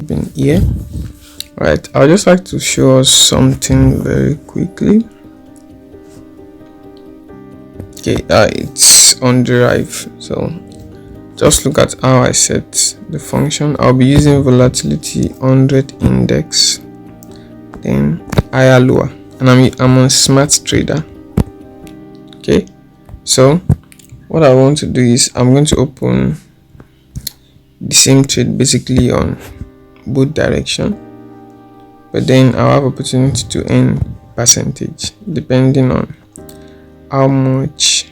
been here. Right, I'd just like to show us something very quickly. Okay, it's on Deriv. So just look at how I set the function. I'll be using volatility 100 index, then higher lower, and I'm on smart trader. Okay, so what I want to do is I'm going to open the same trade basically on both direction, but then I'll have opportunity to earn percentage depending on how much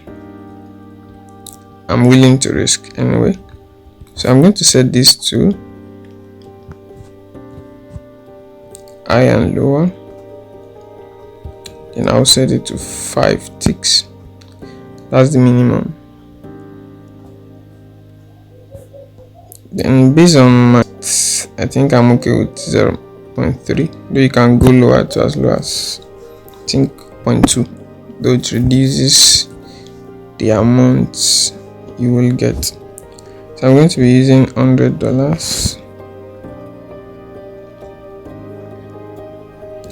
I'm willing to risk anyway. So I'm going to set this to high and lower, then I'll set it to 5 ticks. That's the minimum. Then based on math, I think I'm okay with 0.3, though you can go lower to as low as I think 0.2, though it reduces the amount you will get. So I'm going to be using $100.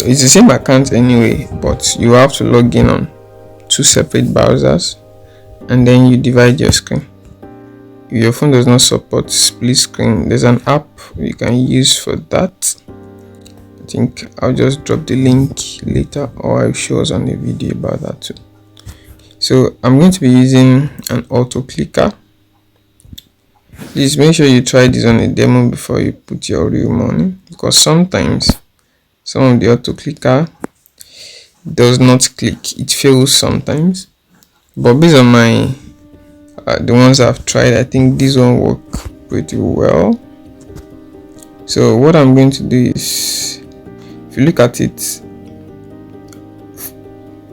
It's the same account anyway, but you have to log in on 2 separate browsers and then you divide your screen. If your phone does not support split screen, there's an app you can use for that. I think I'll just drop the link later, or I'll show us on the video about that too. So I'm going to be using an auto clicker. Please make sure you try this on a demo before you put your real money, because sometimes some of the auto clicker does not click, it fails sometimes. But based on my the ones I've tried, I think this one work pretty well. So what I'm going to do is, if you look at it,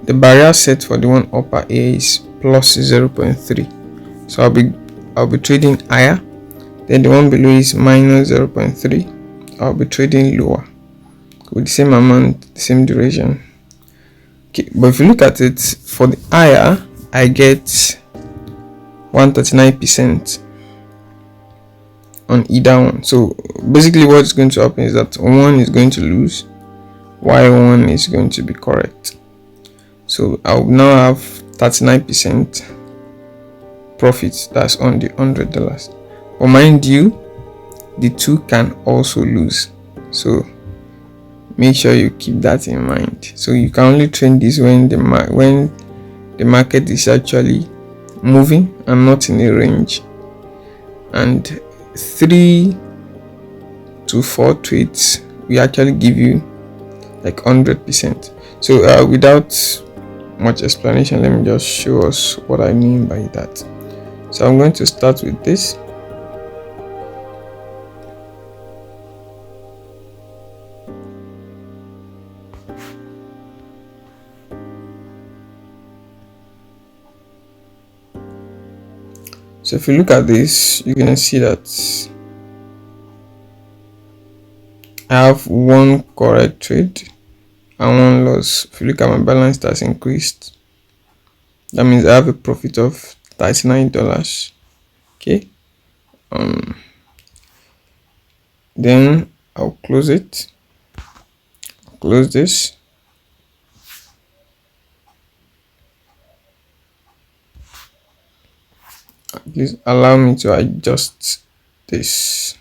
the barrier set for the one upper here is plus 0.3. So I'll be trading higher. Then the one below is minus 0.3. I'll be trading lower with the same amount, the same duration. Okay, but if you look at it, for the higher, I get 139% on either one. So basically what's going to happen is that one is going to lose while one is going to be correct. So I'll now have 39% profit. That's on the $100. But mind you, the two can also lose, so make sure you keep that in mind. So you can only trade this when the market is actually moving and not in a range. And 3 to 4 trades we actually give you like 100%. So without much explanation, let me just show us what I mean by that. So I'm going to start with this. So if you look at this, you can see that I have one correct trade and one loss. If you look at my balance, that's increased. That means I have a profit of $39. Okay. Then I'll close it. Close this. Please allow me to adjust this.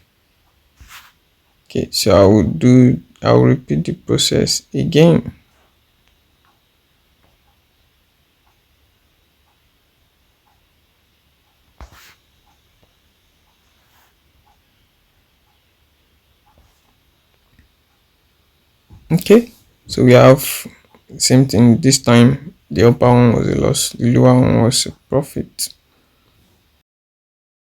Okay, so I will repeat the process again. Okay, so we have the same thing. This time the upper one was a loss, the lower one was a profit.